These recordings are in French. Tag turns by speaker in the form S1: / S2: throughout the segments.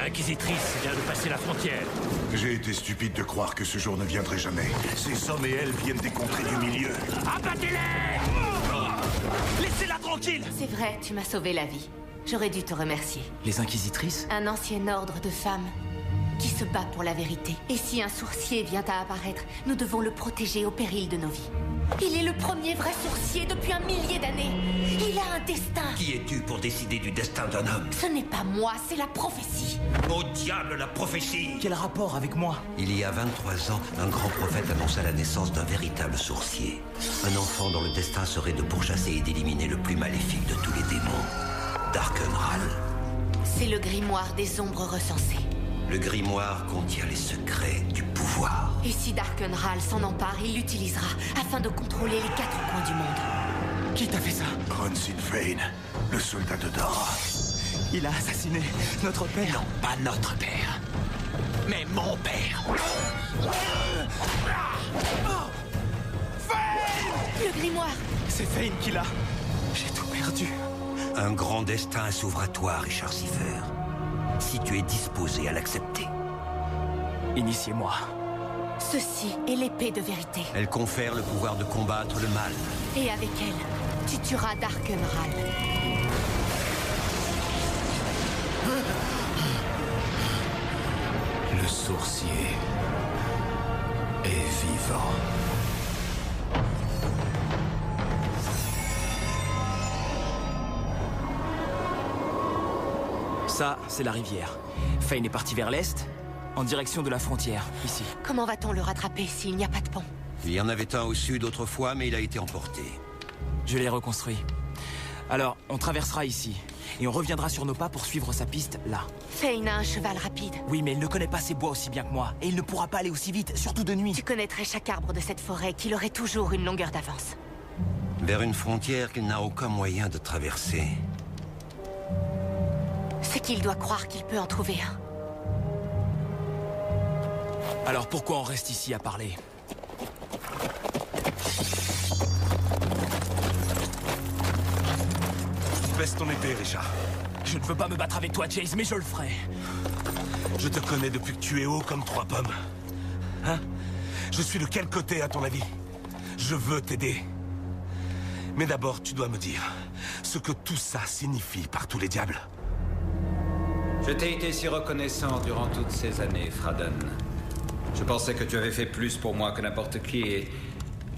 S1: L'inquisitrice vient de passer la frontière.
S2: J'ai été stupide de croire que ce jour ne viendrait jamais. Ces hommes et elles viennent des contrées du milieu.
S1: Abattez-les! Laissez-la tranquille!
S3: C'est vrai, tu m'as sauvé la vie. J'aurais dû te remercier.
S4: Les inquisitrices?
S3: Un ancien ordre de femmes qui se bat pour la vérité. Et si un sourcier vient à apparaître, nous devons le protéger au péril de nos vies. Il est le premier vrai sourcier depuis un millier d'années. Il a un destin.
S5: Qui es-tu pour décider du destin d'un homme?
S3: Ce n'est pas moi, c'est la prophétie.
S5: Au diable la prophétie!
S4: Quel rapport avec moi?
S5: Il y a 23 ans, un grand prophète annonça la naissance d'un véritable sourcier. Un enfant dont le destin serait de pourchasser et d'éliminer le plus maléfique de tous les démons, Darkenral.
S3: C'est le grimoire des ombres recensées.
S5: Le grimoire contient les secrets du pouvoir.
S3: Et si Darkenral s'en empare, il l'utilisera afin de contrôler les 4 coins du monde.
S4: Qui t'a fait ça?
S2: Ron Sinfane, le soldat de Dora.
S4: Il a assassiné notre père.
S1: Non, pas notre père, mais mon père.
S3: Le grimoire!
S4: C'est Fane qui l'a. J'ai tout perdu.
S5: Un grand destin s'ouvre à toi, Richard Siffer. Si tu es disposé à l'accepter.
S4: Initiez-moi.
S3: Ceci est l'épée de vérité.
S5: Elle confère le pouvoir de combattre le mal.
S3: Et avec elle, tu tueras Darkenral.
S1: Le sourcier est vivant.
S4: Ça, c'est la rivière. Fane est parti vers l'est, en direction de la frontière, ici.
S3: Comment va-t-on le rattraper s'il n'y a pas de pont?
S5: Il y en avait un au sud autrefois, mais il a été emporté.
S4: Je l'ai reconstruit. Alors, on traversera ici, et on reviendra sur nos pas pour suivre sa piste, là.
S3: Fane a un cheval rapide.
S4: Oui, mais il ne connaît pas ces bois aussi bien que moi, et il ne pourra pas aller aussi vite, surtout de nuit.
S3: Tu connaîtrais chaque arbre de cette forêt qu'il aurait toujours une longueur d'avance.
S5: Vers une frontière qu'il n'a aucun moyen de traverser.
S3: C'est qu'il doit croire qu'il peut en trouver un.
S4: Alors pourquoi on reste ici à parler?
S1: Baisse ton épée, Richard.
S4: Je ne veux pas me battre avec toi, Chase, mais je le ferai.
S1: Je te connais depuis que tu es haut comme 3 pommes. Hein? Je suis de quel côté, à ton avis? Je veux t'aider. Mais d'abord, tu dois me dire ce que tout ça signifie par tous les diables.
S6: Je t'ai été si reconnaissant durant toutes ces années, Fraden. Je pensais que tu avais fait plus pour moi que n'importe qui et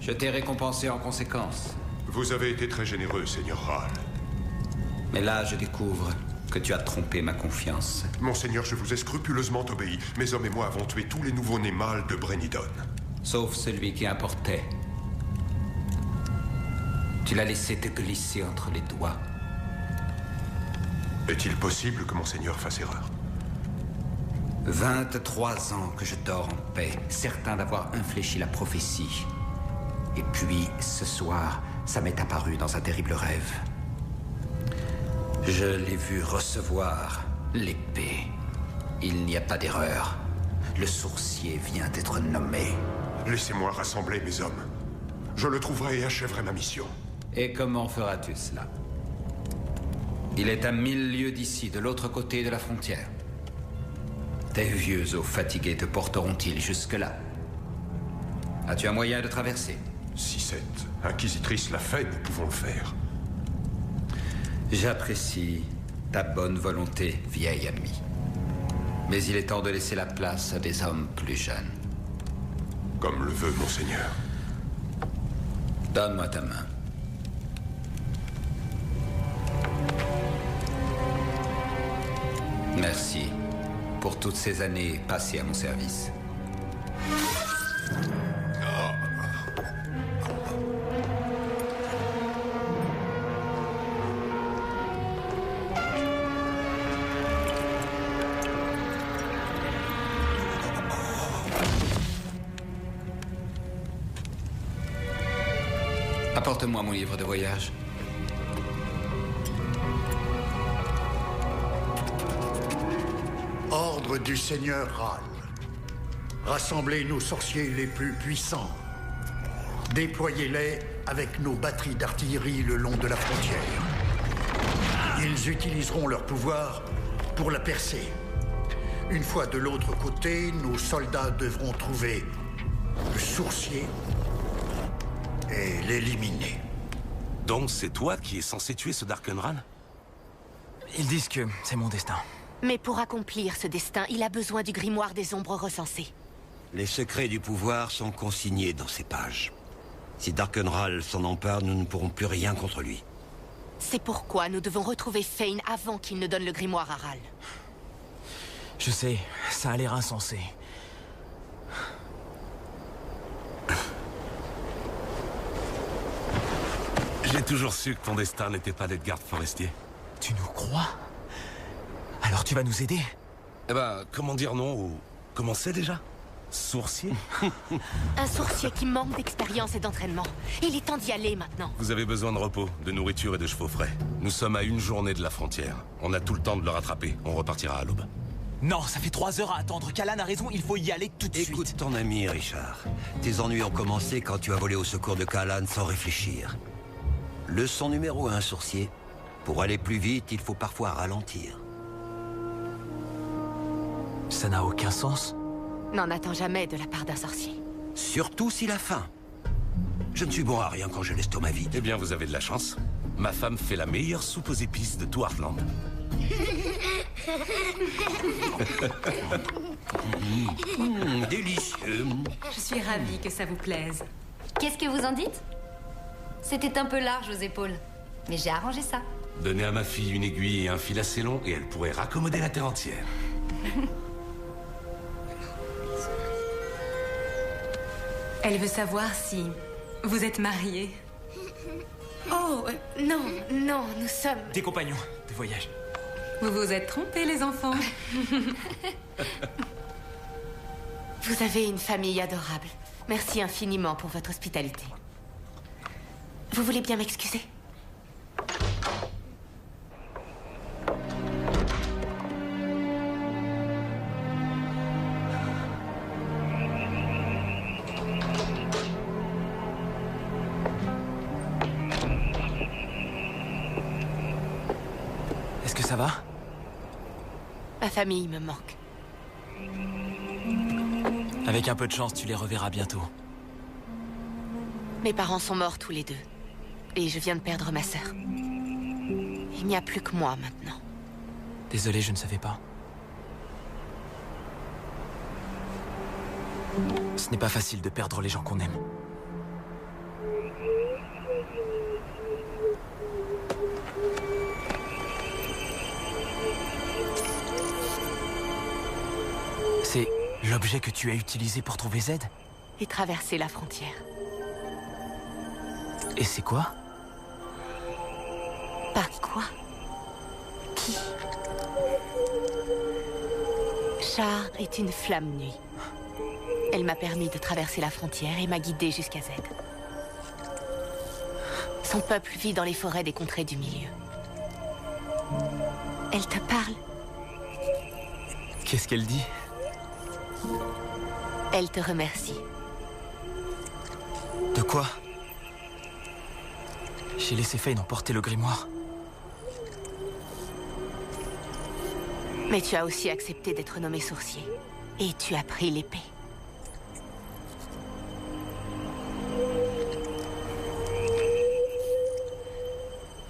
S6: je t'ai récompensé en conséquence.
S2: Vous avez été très généreux, Seigneur Ral.
S6: Mais là, je découvre que tu as trompé ma confiance.
S2: Monseigneur, je vous ai scrupuleusement obéi. Mes hommes et moi avons tué tous les nouveaux-nés mâles de Brennidon.
S6: Sauf celui qui importait. Tu l'as laissé te glisser entre les doigts.
S2: Est-il possible que Monseigneur fasse erreur?
S6: 23 ans que je dors en paix, certain d'avoir infléchi la prophétie. Et puis, ce soir, ça m'est apparu dans un terrible rêve. Je l'ai vu recevoir l'épée. Il n'y a pas d'erreur. Le sourcier vient d'être nommé.
S2: Laissez-moi rassembler mes hommes. Je le trouverai et achèverai ma mission.
S6: Et comment feras-tu cela? Il est à 1000 lieues d'ici, de l'autre côté de la frontière. Tes vieux os fatigués te porteront-ils jusque-là? As-tu un moyen de traverser?
S2: Si cette inquisitrice l'a fait, nous pouvons le faire.
S6: J'apprécie ta bonne volonté, vieil ami. Mais il est temps de laisser la place à des hommes plus jeunes.
S2: Comme le veut Monseigneur.
S6: Donne-moi ta main. Merci pour toutes ces années passées à mon service. Apporte-moi mon livre de voyage.
S7: Ordre du Seigneur Ral. Rassemblez nos sorciers les plus puissants. Déployez-les avec nos batteries d'artillerie le long de la frontière. Ils utiliseront leur pouvoir pour la percer. Une fois de l'autre côté, nos soldats devront trouver le sourcier et l'éliminer.
S1: Donc c'est toi qui es censé tuer ce Darkenran?
S4: Ils disent que c'est mon destin.
S3: Mais pour accomplir ce destin, il a besoin du grimoire des ombres recensé.
S5: Les secrets du pouvoir sont consignés dans ces pages. Si Darkenral s'en empare, nous ne pourrons plus rien contre lui.
S3: C'est pourquoi nous devons retrouver Fane avant qu'il ne donne le grimoire à Ral.
S4: Je sais, ça a l'air insensé.
S1: J'ai toujours su que ton destin n'était pas d'être garde forestier.
S4: Tu nous crois? Alors tu vas nous aider?
S1: Eh ben, comment dire non ou... Comment c'est déjà? Sourcier?
S3: Un sourcier qui manque d'expérience et d'entraînement. Il est temps d'y aller maintenant.
S1: Vous avez besoin de repos, de nourriture et de chevaux frais. Nous sommes à 1 journée de la frontière. On a tout le temps de le rattraper. On repartira à l'aube.
S4: Non, ça fait 3 heures à attendre. Callan a raison, il faut y aller tout de suite.
S5: Écoute ton ami, Richard. Tes ennuis ont commencé quand tu as volé au secours de Callan sans réfléchir. Leçon numéro 1, sourcier. Pour aller plus vite, il faut parfois ralentir.
S4: Ça n'a aucun sens.
S3: N'en attends jamais de la part d'un sorcier.
S5: Surtout s'il a faim. Je ne suis bon à rien quand j'ai l'estomac vide.
S1: Eh bien, vous avez de la chance. Ma femme fait la meilleure soupe aux épices de tout Heartland.
S5: Délicieux.
S8: Je suis ravie que ça vous plaise.
S9: Qu'est-ce que vous en dites? C'était un peu large aux épaules, mais j'ai arrangé ça.
S1: Donnez à ma fille une aiguille et un fil assez long et elle pourrait raccommoder la terre entière.
S8: Elle veut savoir si vous êtes mariés.
S3: Oh, non, non, nous sommes...
S4: Des compagnons de voyage.
S8: Vous vous êtes trompés, les enfants.
S3: Vous avez une famille adorable. Merci infiniment pour votre hospitalité. Vous voulez bien m'excuser?
S4: Est-ce que ça va?
S3: Ma famille me manque.
S4: Avec un peu de chance, tu les reverras bientôt.
S3: Mes parents sont morts tous les deux. Et je viens de perdre ma sœur. Il n'y a plus que moi maintenant.
S4: Désolé, je ne savais pas. Ce n'est pas facile de perdre les gens qu'on aime. C'est l'objet que tu as utilisé pour trouver Z?
S3: Et traverser la frontière.
S4: Et c'est quoi?
S3: Par quoi? Qui? Char est une flamme nuit. Elle m'a permis de traverser la frontière et m'a guidée jusqu'à Z. Son peuple vit dans les forêts des contrées du milieu. Elle te parle?
S4: Qu'est-ce qu'elle dit?
S3: Elle te remercie.
S4: De quoi? J'ai laissé Fane emporter le grimoire.
S3: Mais tu as aussi accepté d'être nommé sourcier. Et tu as pris l'épée.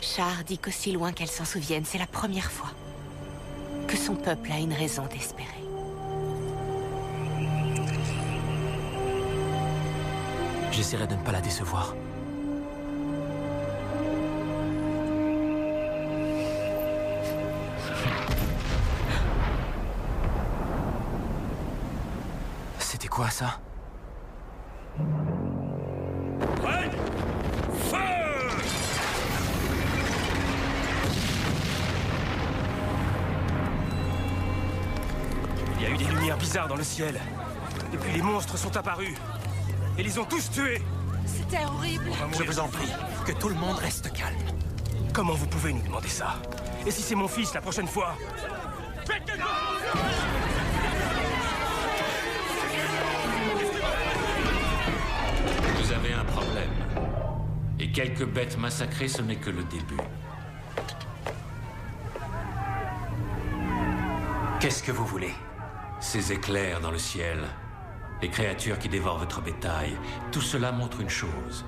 S3: Char dit qu'aussi loin qu'elle s'en souvienne, c'est la première fois que son peuple a une raison d'espérer.
S4: J'essaierai de ne pas la décevoir. C'était quoi ça?
S1: Il y a eu des lumières bizarres dans le ciel. Et puis les monstres sont apparus. Et les ont tous tués.
S3: C'était horrible.
S1: Je vous en prie, que tout le monde reste calme. Comment vous pouvez nous demander ça? Et si c'est mon fils la prochaine fois?
S10: Vous avez un problème. Et quelques bêtes massacrées, ce n'est que le début.
S11: Qu'est-ce que vous voulez?
S10: Ces éclairs dans le ciel, les créatures qui dévorent votre bétail, tout cela montre une chose.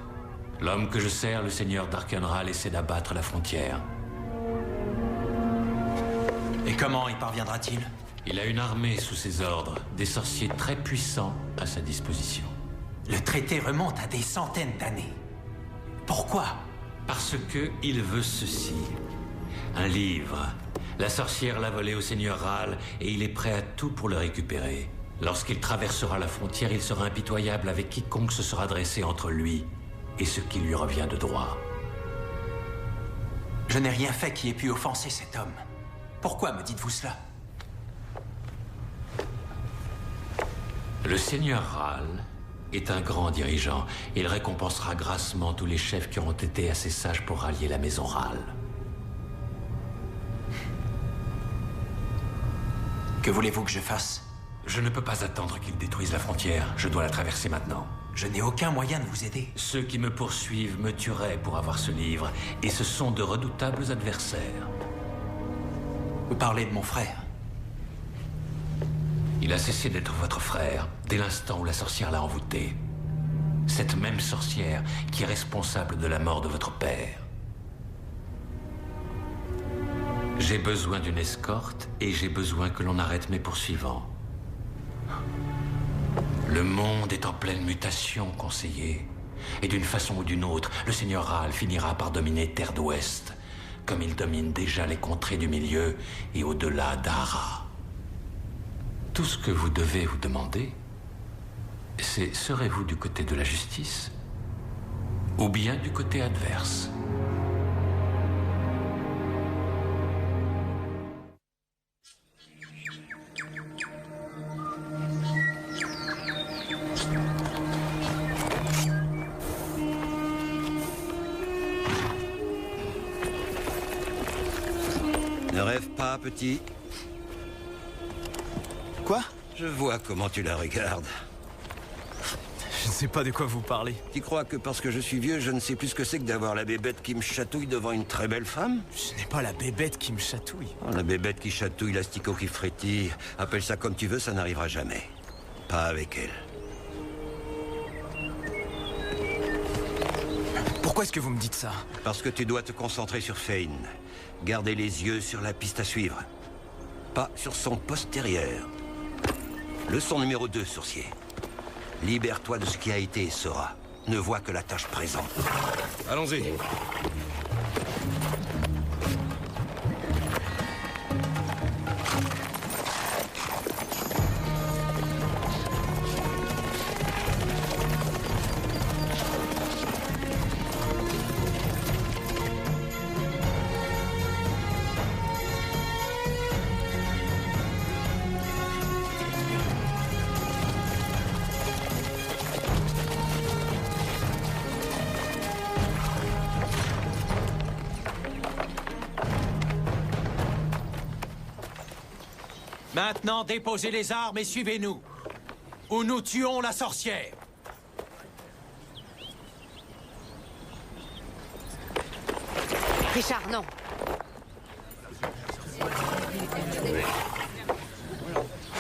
S10: L'homme que je sers, le seigneur d'Arkenral, essaie d'abattre la frontière.
S4: Et comment y parviendra-t-il?
S10: Il a une armée sous ses ordres, des sorciers très puissants à sa disposition.
S4: Le traité remonte à des centaines d'années. Pourquoi?
S10: Parce que il veut ceci. Un livre. La sorcière l'a volé au seigneur Ral et il est prêt à tout pour le récupérer. Lorsqu'il traversera la frontière, il sera impitoyable avec quiconque se sera dressé entre lui et ce qui lui revient de droit.
S4: Je n'ai rien fait qui ait pu offenser cet homme. Pourquoi me dites-vous cela?
S10: Le seigneur Ral est un grand dirigeant. Il récompensera grassement tous les chefs qui auront été assez sages pour rallier la maison Ral.
S4: Que voulez-vous que je fasse?
S10: Je ne peux pas attendre qu'il détruise la frontière. Je dois la traverser maintenant.
S4: Je n'ai aucun moyen de vous aider.
S10: Ceux qui me poursuivent me tueraient pour avoir ce livre. Et ce sont de redoutables adversaires.
S4: Vous parlez de mon frère?
S10: Il a cessé d'être votre frère dès l'instant où la sorcière l'a envoûté. Cette même sorcière qui est responsable de la mort de votre père. J'ai besoin d'une escorte et j'ai besoin que l'on arrête mes poursuivants. Le monde est en pleine mutation, conseiller. Et d'une façon ou d'une autre, le seigneur Ral finira par dominer Terre d'Ouest, comme il domine déjà les contrées du milieu et au-delà d'Ara. Tout ce que vous devez vous demander, c'est serez-vous du côté de la justice ou bien du côté adverse?
S5: Ne rêve pas, petit.
S11: Quoi?
S5: Je vois comment tu la regardes.
S11: Je ne sais pas de quoi vous parlez.
S5: Tu crois que parce que je suis vieux, je ne sais plus ce que c'est que d'avoir la bébête qui me chatouille devant une très belle femme?
S11: Ce n'est pas la bébête qui me chatouille.
S5: Oh, la bébête qui chatouille, l'asticot qui frétille. Appelle ça comme tu veux, ça n'arrivera jamais. Pas avec elle.
S11: Pourquoi est-ce que vous me dites ça?
S5: Parce que tu dois te concentrer sur Fane. Garder les yeux sur la piste à suivre. Pas sur son postérieur. Leçon numéro 2, sorcier. Libère-toi de ce qui a été et sera. Ne vois que la tâche présente.
S1: Allons-y.
S12: Maintenant, déposez les armes et suivez-nous. Ou nous tuons la sorcière.
S3: Richard, non.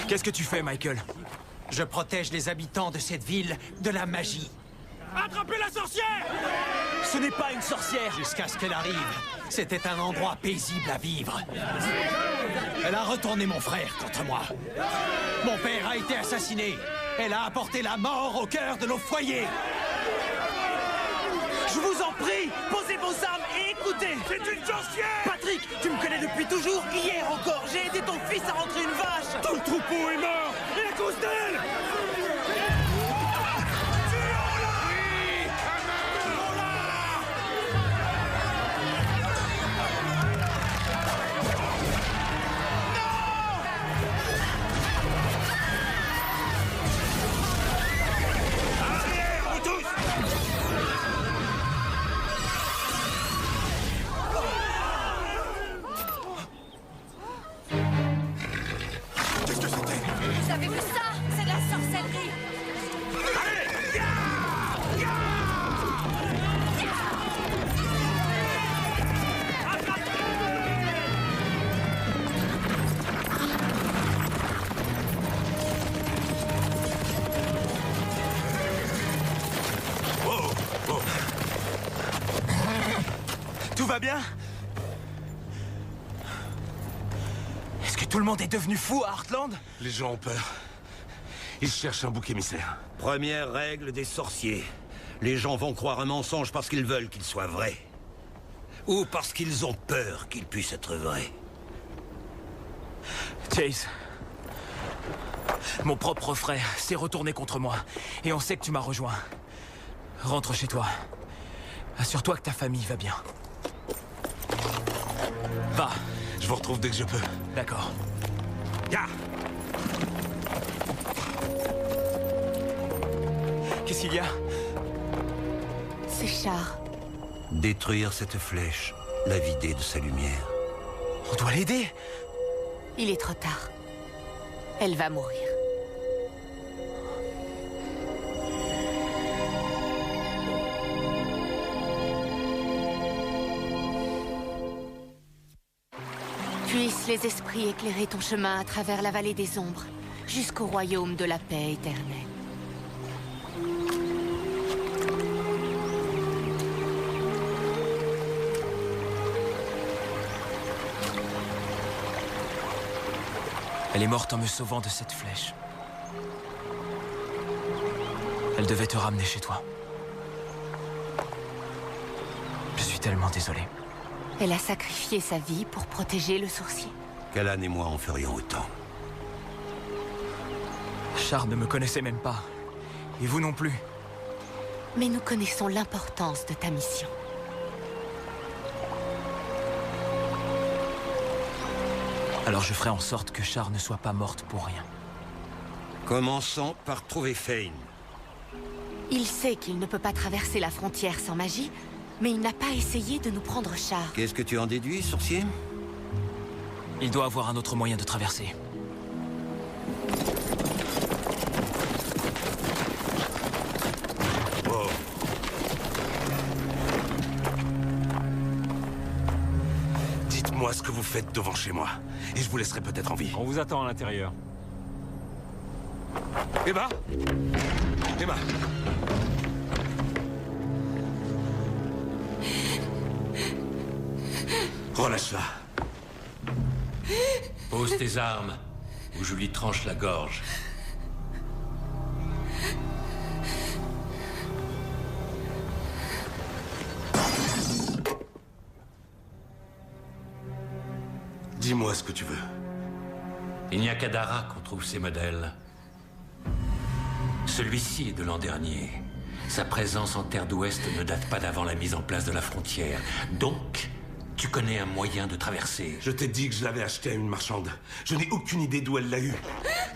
S11: Qu'est-ce que tu fais, Michael?
S12: Je protège les habitants de cette ville de la magie.
S11: Attrapez la sorcière! Ce n'est pas une sorcière!
S12: Jusqu'à ce qu'elle arrive, c'était un endroit paisible à vivre. Elle a retourné mon frère contre moi. Mon père a été assassiné. Elle a apporté la mort au cœur de nos foyers.
S11: Je vous en prie, posez vos armes et écoutez!
S1: C'est une sorcière!
S11: Patrick, tu me connais depuis toujours. Hier encore, j'ai aidé ton fils à rentrer une vache.
S1: Tout le troupeau est mort! Et à cause d'elle!
S3: Vous avez vu ça? C'est de la sorcière!
S4: va bien? Est-ce que tout le monde est devenu fou à Heartland?
S1: Les gens ont peur. Ils cherchent un bouc émissaire.
S5: Première règle des sorciers. Les gens vont croire un mensonge parce qu'ils veulent qu'il soit vrai. Ou parce qu'ils ont peur qu'il puisse être vrai.
S4: Chase. Mon propre frère s'est retourné contre moi. Et on sait que tu m'as rejoint. Rentre chez toi. Assure-toi que ta famille va bien. Va.
S1: Je vous retrouve dès que je peux.
S4: D'accord.
S1: Ya!
S4: Qu'est-ce qu'il y a?
S3: C'est Char.
S5: Détruire cette flèche, la vider de sa lumière.
S4: On doit l'aider.
S3: Il est trop tard. Elle va mourir. Puissent les esprits éclairer ton chemin à travers la vallée des ombres, jusqu'au royaume de la paix éternelle.
S4: Elle est morte en me sauvant de cette flèche. Elle devait te ramener chez toi. Je suis tellement désolé.
S3: Elle a sacrifié sa vie pour protéger le sourcier.
S5: Callan et moi en ferions autant.
S4: Char ne me connaissait même pas. Et vous non plus.
S3: Mais nous connaissons l'importance de ta mission.
S4: Alors je ferai en sorte que Char ne soit pas morte pour rien.
S5: Commençons par trouver Fane.
S3: Il sait qu'il ne peut pas traverser la frontière sans magie, mais il n'a pas essayé de nous prendre Char.
S5: Qu'est-ce que tu en déduis, sorcier?
S4: Il doit avoir un autre moyen de traverser.
S1: Oh. Dites-moi ce que vous faites devant chez moi, et je vous laisserai peut-être en vie.
S13: On vous attend à l'intérieur.
S1: Emma? Emma? Relâche-la.
S10: Pose tes armes, ou je lui tranche la gorge.
S1: Dis-moi ce que tu veux.
S10: Il n'y a qu'à Dara qu'on trouve ces modèles. Celui-ci est de l'an dernier. Sa présence en Terre d'Ouest ne date pas d'avant la mise en place de la frontière. Donc, tu connais un moyen de traverser.
S1: Je t'ai dit que je l'avais acheté à une marchande. Je n'ai aucune idée d'où elle l'a eu.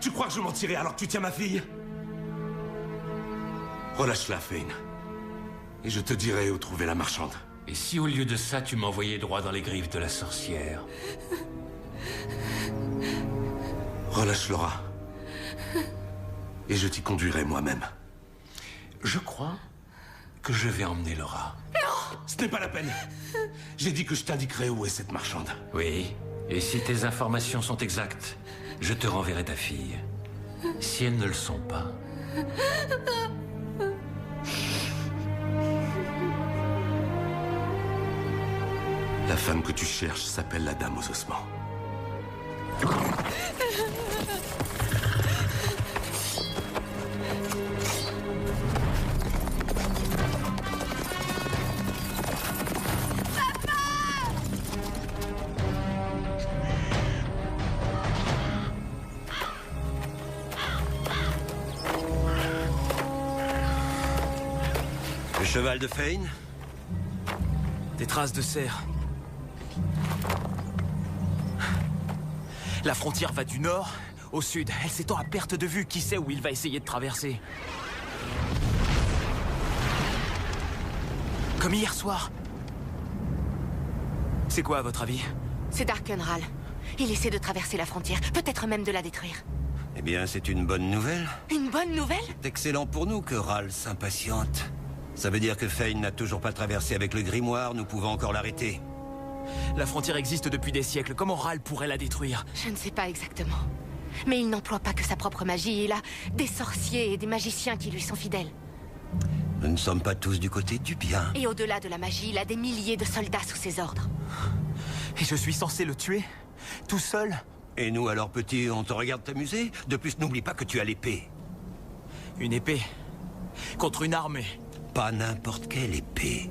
S1: Tu crois que je mentirais alors que tu tiens ma fille? Relâche-la, Fane. Et je te dirai où trouver la marchande.
S10: Et si au lieu de ça, tu m'envoyais droit dans les griffes de la sorcière?
S1: Relâche Laura. Et je t'y conduirai moi-même.
S10: Je crois que je vais emmener Laura.
S1: Non! Ce n'est pas la peine. J'ai dit que je t'indiquerai où est cette marchande.
S10: Oui, et si tes informations sont exactes, je te renverrai ta fille. Si elles ne le sont pas...
S1: La femme que tu cherches s'appelle la Dame aux Ossements.
S5: Le cheval de Fane?
S4: Des traces de cerf. La frontière va du nord au sud. Elle s'étend à perte de vue. Qui sait où il va essayer de traverser? Comme hier soir. C'est quoi, à votre avis?
S3: C'est Darkenral. Il essaie de traverser la frontière, peut-être même de la détruire.
S5: Eh bien, c'est une bonne nouvelle.
S3: Une bonne nouvelle?
S5: C'est excellent pour nous que Ral s'impatiente. Ça veut dire que Fane n'a toujours pas traversé avec le grimoire, nous pouvons encore l'arrêter.
S4: La frontière existe depuis des siècles. Comment Ral pourrait la détruire?
S3: Je ne sais pas exactement. Mais il n'emploie pas que sa propre magie. Il a des sorciers et des magiciens qui lui sont fidèles.
S5: Nous ne sommes pas tous du côté du bien.
S3: Et au-delà de la magie, il a des milliers de soldats sous ses ordres.
S4: Et je suis censé le tuer? Tout seul?
S5: Et nous alors, petit, on te regarde t'amuser? De plus, n'oublie pas que tu as l'épée.
S4: Une épée? Contre une armée?
S5: Pas n'importe quelle épée.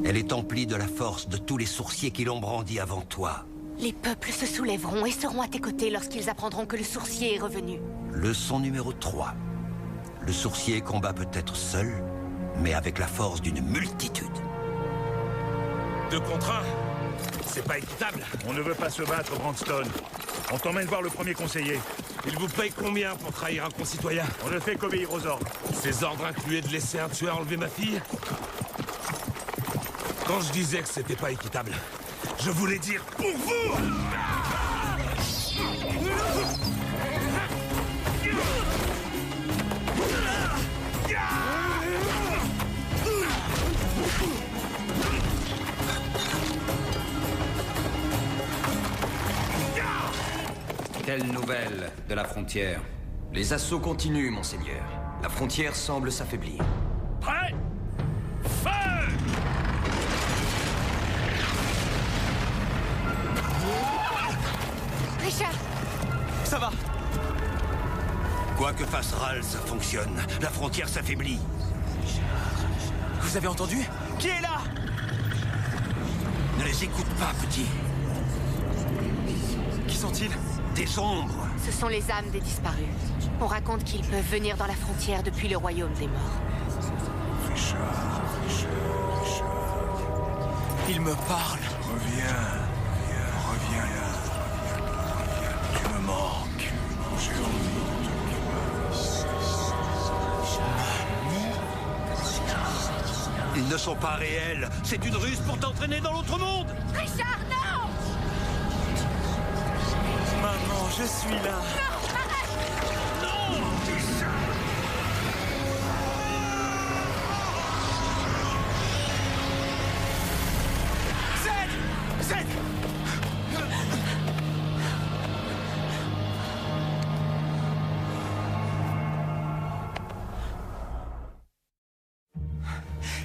S5: Elle est emplie de la force de tous les sourciers qui l'ont brandie avant toi.
S3: Les peuples se soulèveront et seront à tes côtés lorsqu'ils apprendront que le sourcier est revenu.
S5: Leçon numéro 3. Le sourcier combat peut-être seul, mais avec la force d'une multitude.
S1: 2 contre 1. C'est pas équitable.
S2: On ne veut pas se battre, Brandstone. On t'emmène voir le premier conseiller.
S1: Il vous paye combien pour trahir un concitoyen?
S2: On ne fait qu'obéir aux ordres.
S1: Ces ordres incluaient de laisser un tueur enlever ma fille? Quand je disais que c'était pas équitable, je voulais dire pour vous!
S6: Quelle nouvelle de la frontière?
S13: Les assauts continuent, monseigneur. La frontière semble s'affaiblir.
S2: Prêt? Feu!
S3: Richard!
S4: Ça va!
S5: Quoi que fasse Ral, ça fonctionne. La frontière s'affaiblit.
S4: Vous avez entendu? Qui est là?
S5: Ne les écoute pas, petit.
S4: Qui sont-ils?
S5: Des ombres.
S3: Ce sont les âmes des disparus. On raconte qu'ils peuvent venir dans la frontière depuis le royaume des morts.
S4: Il me parle.
S2: Reviens là. Tu me manques. J'ai envie de
S5: Ils ne sont pas réels. C'est une ruse pour t'entraîner dans l'autre monde.
S3: Richard, non!
S4: Maman, je suis là.
S3: Non, arrête!
S4: Zed!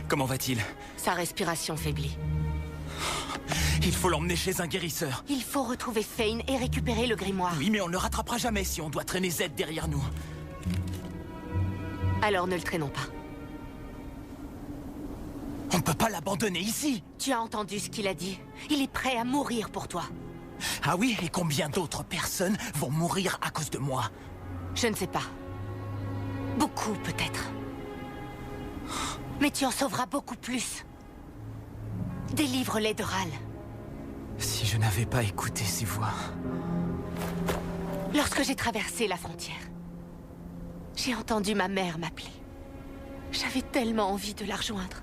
S4: Comment va-t-il?
S3: Sa respiration faiblit.
S4: Il faut l'emmener chez un guérisseur.
S3: Il faut retrouver Fane et récupérer le grimoire.
S4: Oui, mais on ne le rattrapera jamais si on doit traîner Z derrière nous.
S3: Alors ne le traînons pas.
S4: On ne peut pas l'abandonner ici.
S3: Tu as entendu ce qu'il a dit. Il est prêt à mourir pour toi.
S4: Ah oui, et combien d'autres personnes vont mourir à cause de moi?
S3: Je ne sais pas. Beaucoup, peut-être. Mais tu en sauveras beaucoup plus. Délivre-les de Ral.
S4: Si je n'avais pas écouté ces voix...
S3: Lorsque j'ai traversé la frontière, j'ai entendu ma mère m'appeler. J'avais tellement envie de la rejoindre.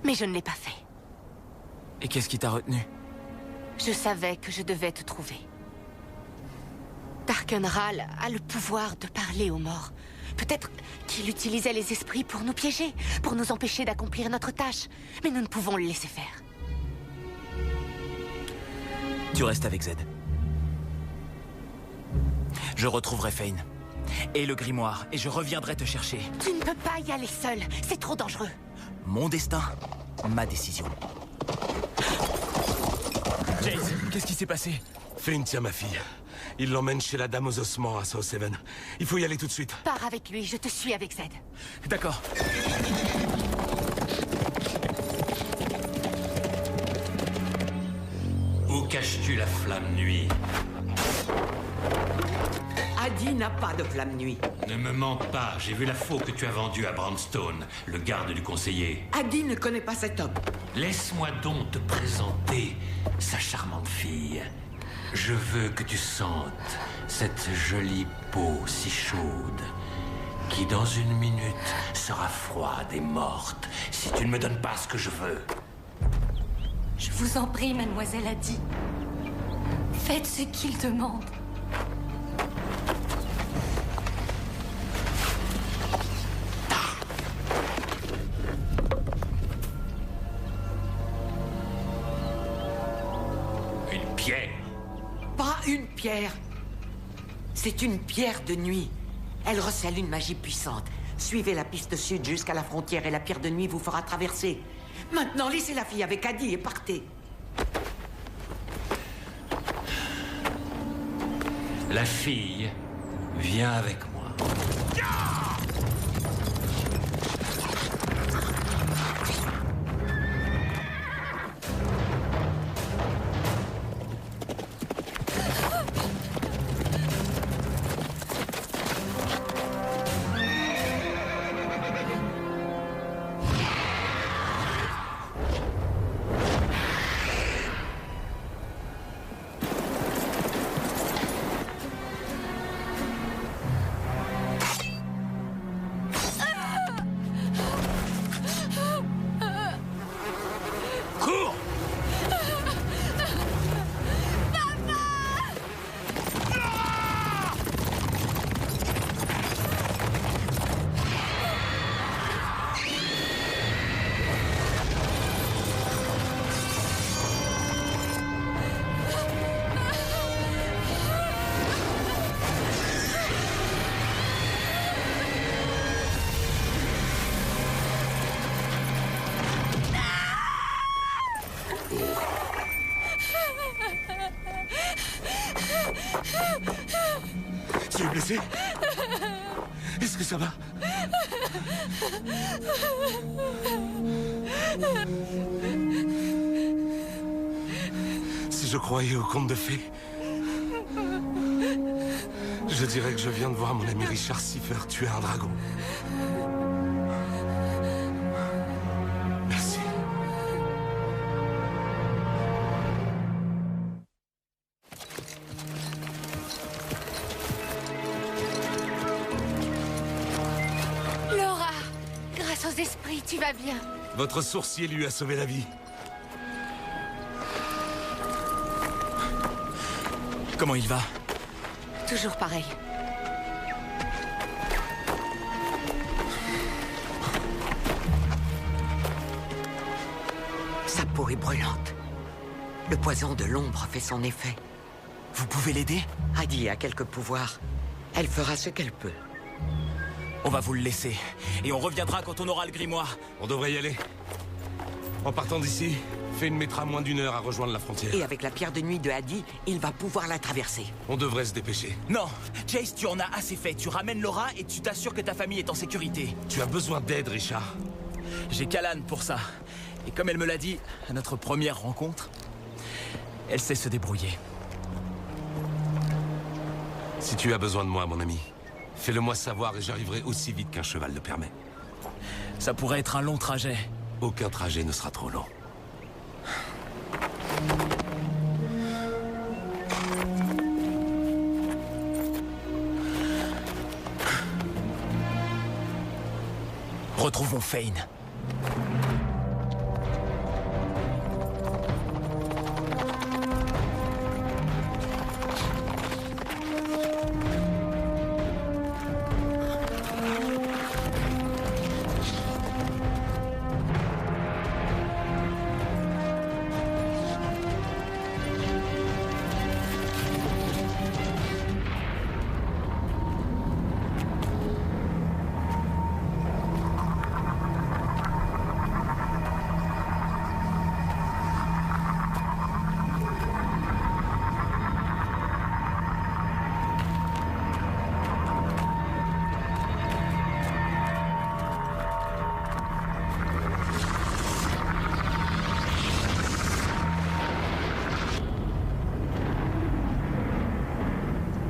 S3: Mais je ne l'ai pas fait.
S4: Et qu'est-ce qui t'a retenu?
S3: Je savais que je devais te trouver. Darkenral a le pouvoir de parler aux morts. Peut-être qu'il utilisait les esprits pour nous piéger, pour nous empêcher d'accomplir notre tâche. Mais nous ne pouvons le laisser faire.
S4: Tu restes avec Z. Je retrouverai Fane. Et le grimoire, et je reviendrai te chercher.
S3: Tu ne peux pas y aller seul, c'est trop dangereux.
S4: Mon destin, ma décision. Jace, qu'est-ce qui s'est passé?
S1: Fane tient ma fille. Il l'emmène chez la dame aux ossements à South Seven. Il faut y aller tout de suite.
S3: Pars avec lui, je te suis avec Z.
S4: D'accord.
S10: Où caches-tu la flamme nuit?
S14: Adi n'a pas de flamme nuit.
S10: Ne me mens pas, j'ai vu la faux que tu as vendue à Brandstone, le garde du conseiller.
S14: Adi ne connaît pas cet homme.
S10: Laisse-moi donc te présenter sa charmante fille. Je veux que tu sentes cette jolie peau si chaude, qui dans une minute sera froide et morte, si tu ne me donnes pas ce que je veux.
S9: Je vous en prie, mademoiselle Adi. Faites ce qu'il demande.
S10: Une pierre?
S14: Pas une pierre. C'est une pierre de nuit. Elle recèle une magie puissante. Suivez la piste sud jusqu'à la frontière et la pierre de nuit vous fera traverser. Maintenant, laissez la fille avec Adi et partez.
S10: La fille vient avec moi.
S1: Tu es blessé? Est-ce que ça va? Si je croyais au conte de fées, je dirais que je viens de voir mon ami Richard Siffer tuer un dragon. Merci.
S3: Laura, grâce aux esprits, tu vas bien.
S1: Votre sourcier lui a sauvé la vie.
S4: Comment il va?
S3: Toujours pareil.
S14: Sa peau est brûlante. Le poison de l'ombre fait son effet.
S4: Vous pouvez l'aider?
S14: Adi a quelques pouvoirs. Elle fera ce qu'elle peut.
S4: On va vous le laisser. Et on reviendra quand on aura le grimoire.
S1: On devrait y aller. En partant d'ici, Fane mettra moins d'1 heure à rejoindre la frontière.
S14: Et avec la pierre de nuit de Adi, il va pouvoir la traverser.
S1: On devrait se dépêcher.
S4: Non, Chase, tu en as assez fait. Tu ramènes Laura et tu t'assures que ta famille est en sécurité.
S1: Tu as besoin d'aide, Richard.
S4: J'ai Callan pour ça. Et comme elle me l'a dit à notre première rencontre, elle sait se débrouiller.
S1: Si tu as besoin de moi, mon ami, fais-le-moi savoir et j'arriverai aussi vite qu'un cheval le permet.
S4: Ça pourrait être un long trajet.
S1: Aucun trajet ne sera trop long.
S4: Retrouvons Fane.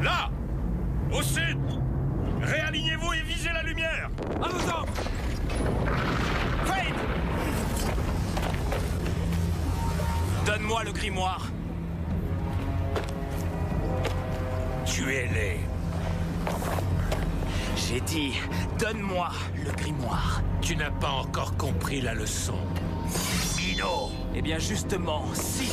S1: Là! Au sud! Réalignez-vous et visez la lumière! À vos ordres!
S4: Fane! Donne-moi le grimoire.
S10: Tuez-les.
S4: J'ai dit, donne-moi le grimoire.
S10: Tu n'as pas encore compris la leçon. Mino!
S4: Eh bien justement, si.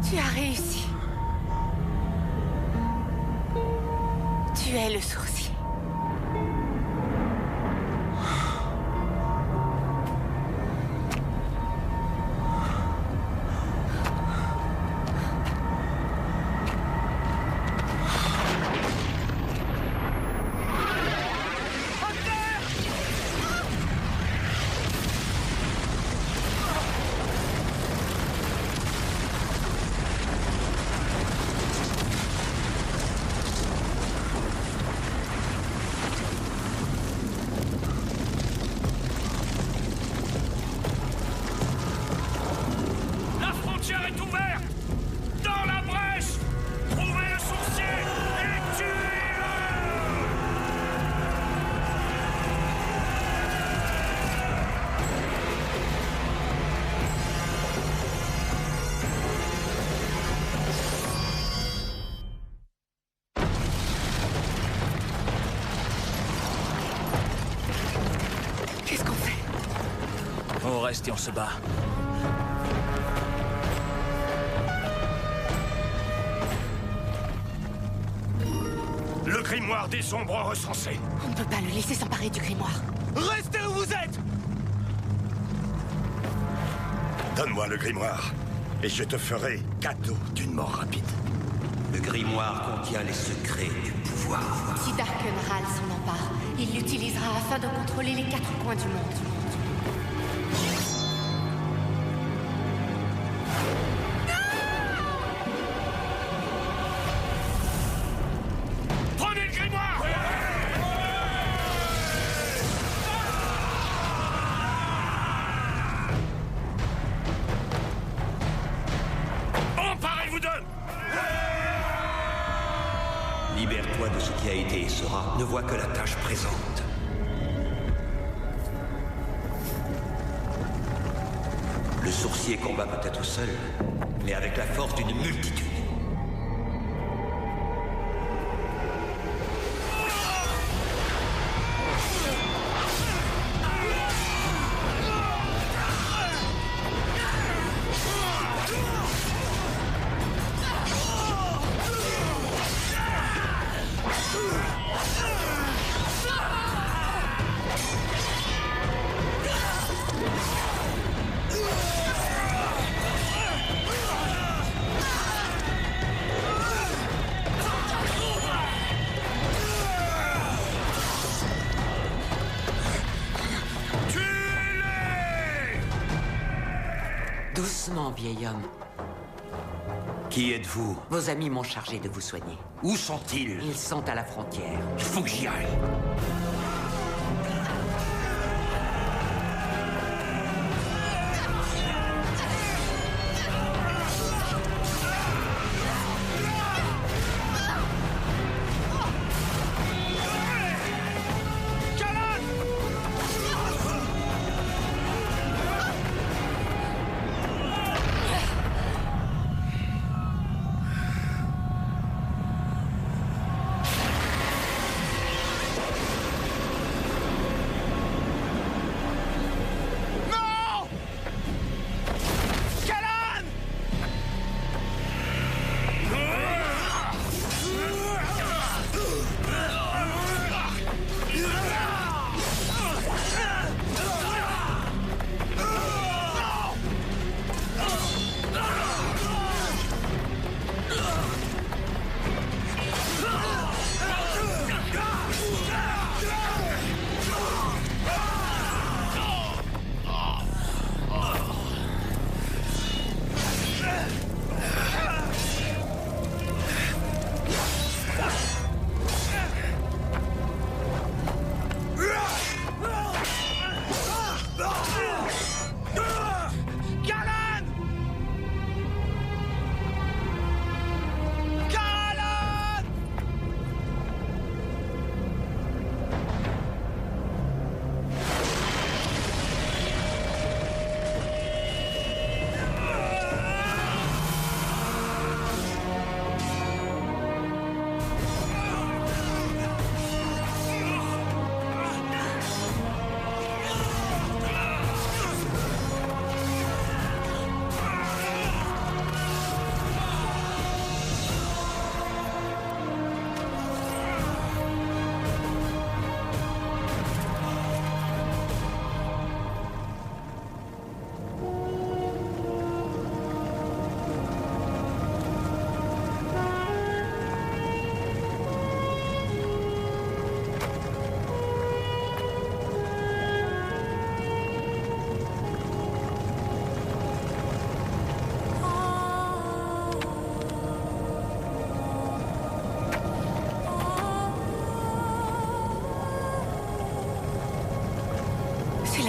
S3: Tu as réussi. Tu es le sourcier.
S4: Et on se bat.
S1: Le grimoire des ombres recensé.
S3: On ne peut pas le laisser s'emparer du grimoire.
S11: Restez où vous êtes!
S2: Donne-moi le grimoire, et je te ferai cadeau d'une mort rapide.
S5: Le grimoire contient les secrets du pouvoir.
S3: Si Darkenral s'en empare, il l'utilisera afin de contrôler les 4 coins du monde.
S5: Libère-toi de ce qui a été et sera. Ne vois que la tâche présente. Le sourcier combat peut-être seul, mais avec la force d'une multitude.
S14: Doucement, vieil homme.
S5: Qui êtes-vous?
S14: Vos amis m'ont chargé de vous soigner.
S5: Où sont-ils?
S14: Ils sont à la frontière.
S5: Il faut que j'y aille.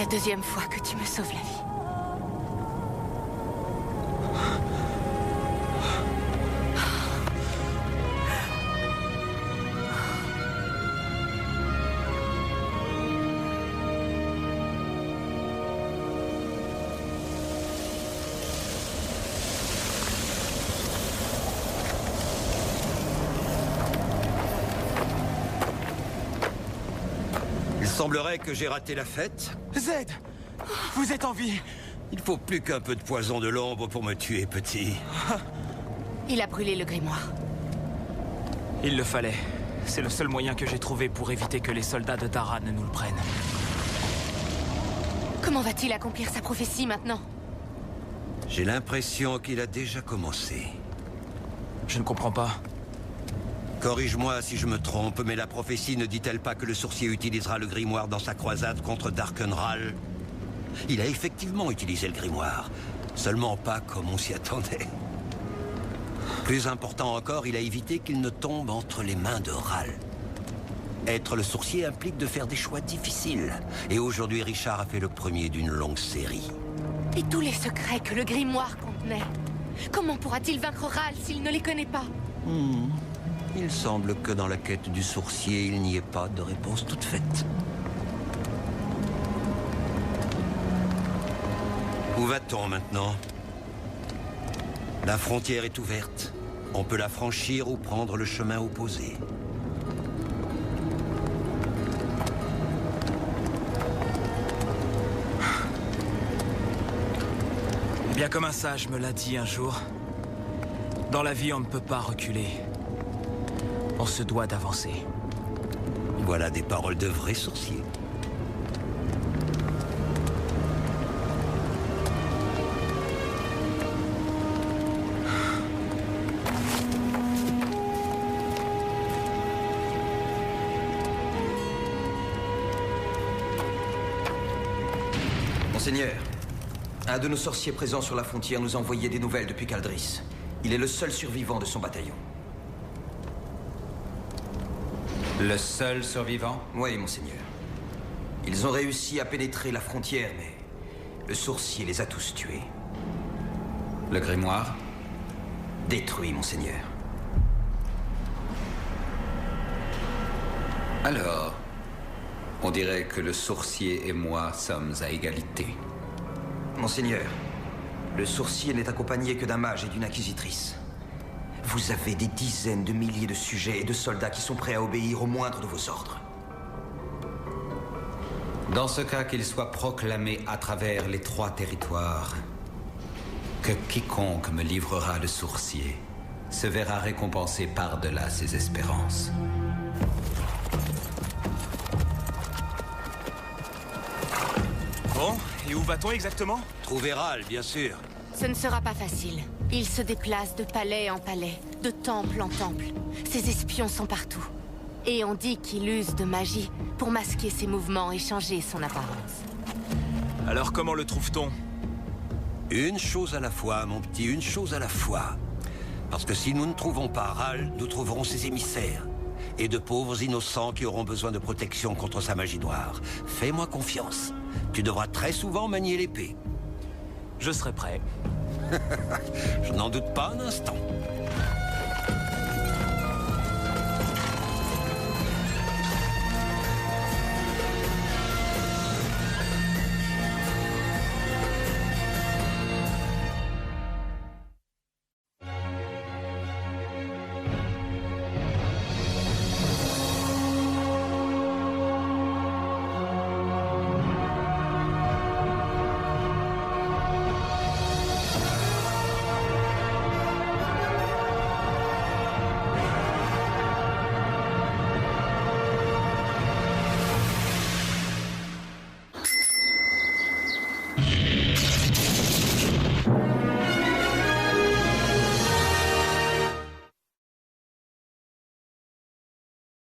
S3: la deuxième fois que tu me sauves la vie.
S5: Il semblerait que j'ai raté la fête.
S4: Zed, vous êtes en vie.
S5: Il faut plus qu'un peu de poison de l'ombre pour me tuer, petit.
S3: Il a brûlé le grimoire.
S4: Il le fallait. C'est le seul moyen que j'ai trouvé pour éviter que les soldats de Dara ne nous le prennent.
S3: Comment va-t-il accomplir sa prophétie maintenant?
S5: J'ai l'impression qu'il a déjà commencé.
S4: Je ne comprends pas.
S5: Corrige-moi si je me trompe, mais la prophétie ne dit-elle pas que le sorcier utilisera le grimoire dans sa croisade contre Darkenral? Il a effectivement utilisé le grimoire, seulement pas comme on s'y attendait. Plus important encore, il a évité qu'il ne tombe entre les mains de Ral. Être le sorcier implique de faire des choix difficiles, et aujourd'hui Richard a fait le premier d'une longue série.
S3: Et tous les secrets que le grimoire contenait. Comment pourra-t-il vaincre Ral s'il ne les connaît pas?
S5: Il semble que dans la quête du sorcier, il n'y ait pas de réponse toute faite. Où va-t-on maintenant? La frontière est ouverte. On peut la franchir ou prendre le chemin opposé.
S4: Eh bien, comme un sage me l'a dit un jour, dans la vie, on ne peut pas reculer. On se doit d'avancer.
S5: Voilà des paroles de vrais sorciers.
S13: Monseigneur, un de nos sorciers présents sur la frontière nous a envoyé des nouvelles depuis Caldris. Il est le seul survivant de son bataillon.
S6: Le seul survivant?
S13: Oui, monseigneur. Ils ont réussi à pénétrer la frontière, mais le sorcier les a tous tués.
S6: Le grimoire?
S13: Détruit, monseigneur.
S6: Alors, on dirait que le sorcier et moi sommes à égalité.
S13: Monseigneur, le sorcier n'est accompagné que d'un mage et d'une inquisitrice. Vous avez des dizaines de milliers de sujets et de soldats qui sont prêts à obéir au moindre de vos ordres.
S6: Dans ce cas, qu'il soit proclamé à travers les 3 territoires que quiconque me livrera le sorcier se verra récompensé par-delà ses espérances.
S4: Bon, et où va-t-on exactement?
S5: Trouver Ral, bien sûr.
S3: Ce ne sera pas facile. Il se déplace de palais en palais, de temple en temple. Ses espions sont partout. Et on dit qu'il use de magie pour masquer ses mouvements et changer son apparence.
S4: Alors comment le trouve-t-on?
S5: Une chose à la fois, mon petit, une chose à la fois. Parce que si nous ne trouvons pas Ral, nous trouverons ses émissaires. Et de pauvres innocents qui auront besoin de protection contre sa magie noire. Fais-moi confiance. Tu devras très souvent manier l'épée.
S4: Je serai prêt.
S5: Je n'en doute pas un instant.